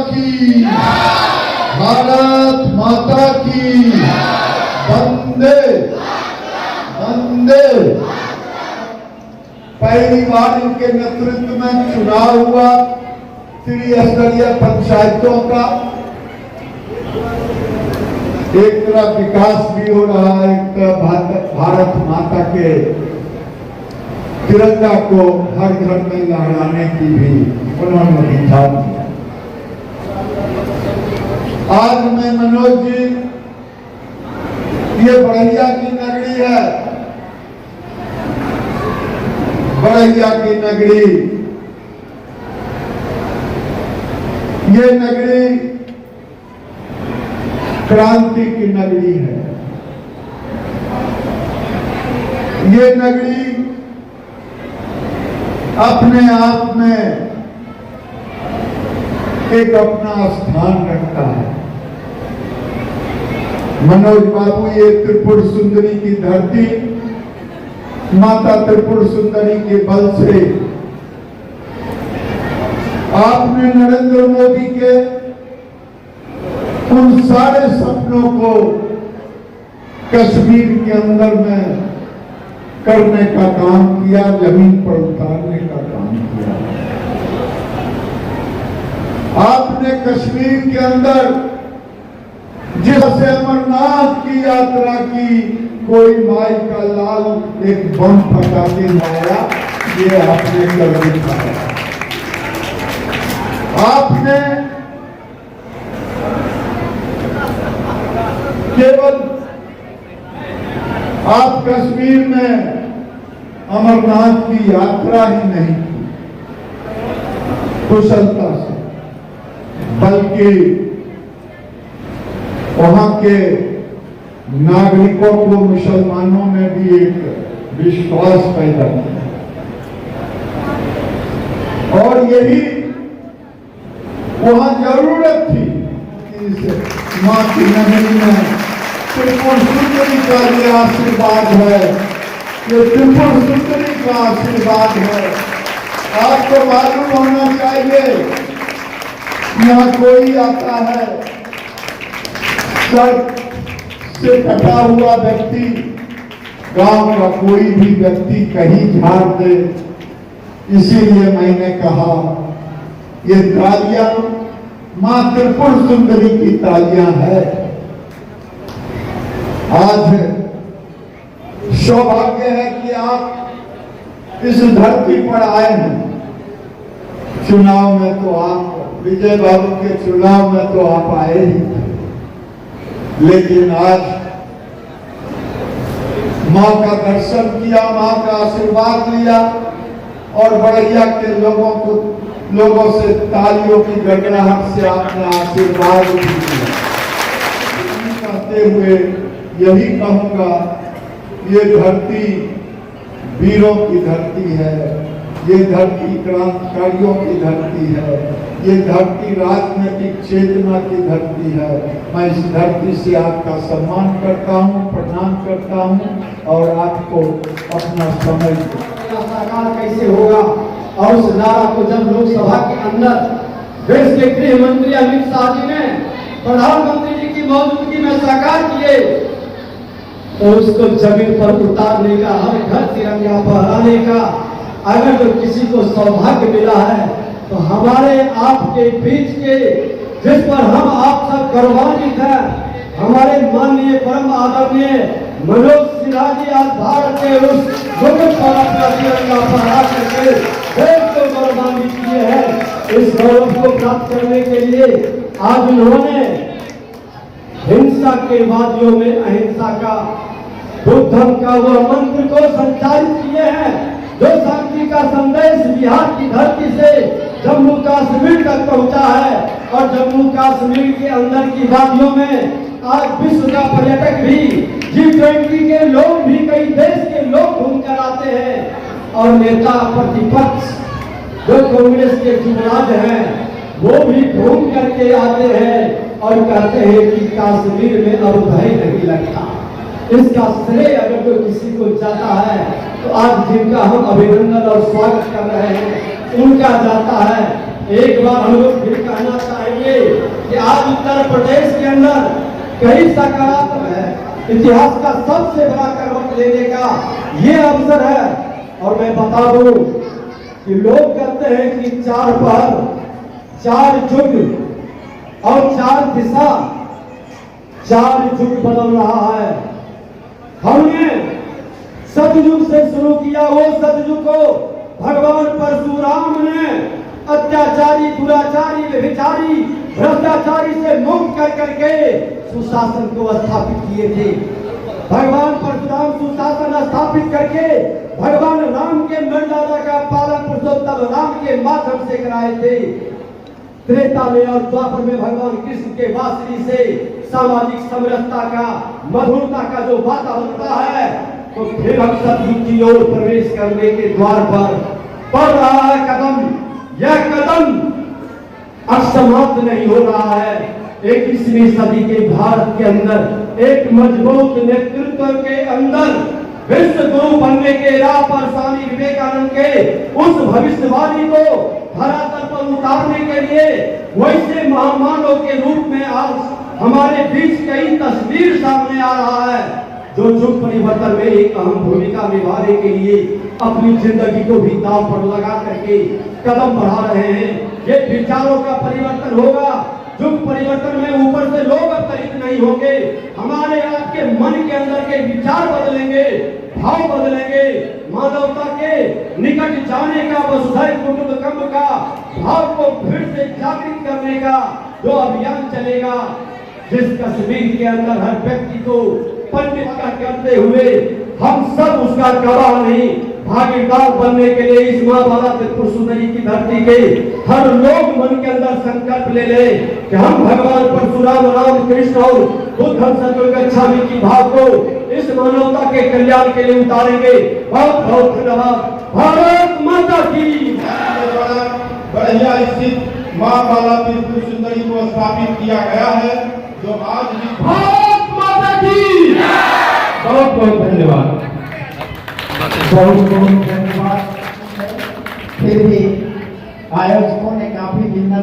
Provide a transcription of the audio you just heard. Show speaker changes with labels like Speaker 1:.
Speaker 1: की, भारत माता की, वंदे वंदे। पहली बार इनके नेतृत्व में चुनाव हुआ त्रिस्तरीय पंचायतों का। एक तरफ विकास भी हो रहा है, एक तरफ भारत माता के तिरंगा को हर घर में लहराने की भी उन्होंने दिखा दिया। आज मैं मनोज जी, ये बड़ैया की नगरी है, बड़ैया की नगरी, ये नगरी क्रांति की नगरी है। ये नगरी अपने आप में एक अपना स्थान रखता है। मनोज बाबू, ये त्रिपुर सुंदरी की धरती, माता त्रिपुर सुंदरी के बल से आपने नरेंद्र मोदी के उन सारे सपनों को कश्मीर के अंदर में करने का काम किया, जमीन पर उतारने का काम किया। आपने कश्मीर के अंदर जिससे अमरनाथ की यात्रा की, कोई माई का लाल एक बम फटा के लाया, ये आपने कर दिखाया। आपने केवल आप कश्मीर में अमरनाथ की यात्रा ही नहीं की कुशलता से, बल्कि वहां के नागरिकों को, मुसलमानों में भी एक विश्वास पैदा किया। और यही वहां जरूरत थी कि इस मां की नगरी में त्रिपुर सुंदरी का ये आशीर्वाद है, ये त्रिपुर सुंदरी का आशीर्वाद है। आपको मालूम होना चाहिए, यहाँ कोई आता है सड़क से कटा हुआ व्यक्ति, गांव का कोई भी व्यक्ति कहीं झाड़ दे। इसीलिए मैंने कहा ये तालियां मां त्रिपुर सुंदरी की तालियां है। आज सौभाग्य है कि आप इस धरती पर आए हैं। चुनाव में तो आप, विजय बाबू के चुनाव में तो आप आए ही थे, लेकिन आज मां का दर्शन किया, मां का आशीर्वाद लिया और बड़ैया के लोगों से तालियों की गड़गड़ाहट से आपने आशीर्वाद भी दिया। कहते हुए यही कहूंगा, ये धरती वीरों की धरती है, ये धरती क्रांतिकारियों की धरती है, ये धरती राजनीतिक चेतना की धरती है। मैं इस धरती से आपका सम्मान करता हूँ, प्रणाम करता हूँ और आपको अपना समय
Speaker 2: साकार कैसे होगा। और उस नारा को जब लोकसभा के अंदर देश के गृह मंत्री अमित शाह जी ने प्रधानमंत्री जी की मौजूदगी में साकार किए, तो उसको जमीन पर उतारने का, हर घर तिरंगा फहराने का अगर तो किसी को सौभाग्य मिला है तो हमारे आपके बीच के, जिस पर हम आप सब गौरवान्वित हैं, हमारे माननीय परम आदरणीय मनोज सिन्हा जी आज भारत के उस मुकुट पर अपना तिरंगा फहरा करके देश को गौरवान्वित किए हैं। इस गौरव को प्राप्त करने के लिए आज उन्होंने हिंसा के वादियों में अहिंसा का, बुद्धम का वह मंत्र को संचालित किए हैं, जो शांति का संदेश बिहार की धरती से जम्मू कश्मीर तक पहुंचा है। और जम्मू कश्मीर के अंदर की वादियों में आज विश्व का पर्यटक भी, G20 के लोग भी, कई देश के लोग घूमकर आते हैं। और नेता प्रतिपक्ष जो कांग्रेस के युवराज हैं, वो भी घूम करके आते हैं और कहते हैं कि कश्मीर में अब भय नहीं लगता। इसका श्रेय अगर तो किसी को जाता है तो आज जिनका हम अभिनंदन और स्वागत कर रहे हैं उनका जाता है। एक बार हम लोग फिर कहना चाहेंगे कि आज उत्तर प्रदेश के अंदर कई सकारात्मक इतिहास का सबसे बड़ा करवट लेने का ये अवसर है। और मैं बता दूं कि लोग कहते हैं कि 4 पहर, 4 युग और 4 दिशा, 4 युग बदल रहा है। हमने सतयुग से शुरू किया, वो सतयुग को भगवान परशुराम ने अत्याचारी, दुराचारी, व्यभिचारी, भ्रष्टाचारी से मुक्त कर करके सुशासन को स्थापित किए थे। भगवान परशुराम सुशासन स्थापित करके भगवान राम के मर्यादा का पालन पुरुषोत्तम राम के माध्यम से कराए थे। त्रेता में और द्वापर में भगवान कृष्ण के वासनी से सामाजिक समरसता का, मधुरता का जो वातावरण होता है, तो फिर हम सतयुग की ओर प्रवेश करने के द्वार पर बढ़ रहा है कदम। यह कदम असमाप्त नहीं हो रहा है। 21वीं सदी के भारत के अंदर एक मजबूत नेतृत्व के अंदर विश्व गुरु बनने के राह पर स्वामी विवेकानंद के उस भविष्यवाणी को धरातल पर उतारने के लिए वैसे महामानव के रूप में आज हमारे बीच कई तस्वीर सामने आ रहा है, जो युग परिवर्तन में एक अहम भूमिका निभाने के लिए अपनी जिंदगी को भी दांव पर लगा करके कदम बढ़ा रहे हैं। ये विचारों का परिवर्तन होगा। युग परिवर्तन में ऊपर से लोग अवतरित नहीं होंगे, हमारे आपके मन के अंदर के विचार बदलेंगे, भाव बदलेंगे। मानवता के निकट जाने का, वसुधैव कुटुंबकम का भाव को फिर से जागृत करने का जो अभियान चलेगा, जिस कश्मीर के अंदर हर व्यक्ति को पंडित का करते हुए हम सब उसका गवाह नहीं, भागीदार बनने के लिए इस माँ बाला त्रिपुर सुंदरी की धरती के हर लोग मन के अंदर संकल्प ले ले कि हम भगवान परशुराम, राम कृष्ण और बुद्ध सतयुगच्छामी की भाव को इस मानवता के कल्याण के लिए उतारेंगे। बहुत बहुत धन्यवाद। भारत माता की।
Speaker 1: बढ़िया स्थित माँ बाला त्रिपुर सुंदरी को स्थापित किया गया है, जो आज भी
Speaker 2: भारत माता की।
Speaker 1: बहुत बहुत धन्यवाद।
Speaker 3: बहुत बहुत धन्यवाद। फिर भी आयोजकों ने काफी भिन्न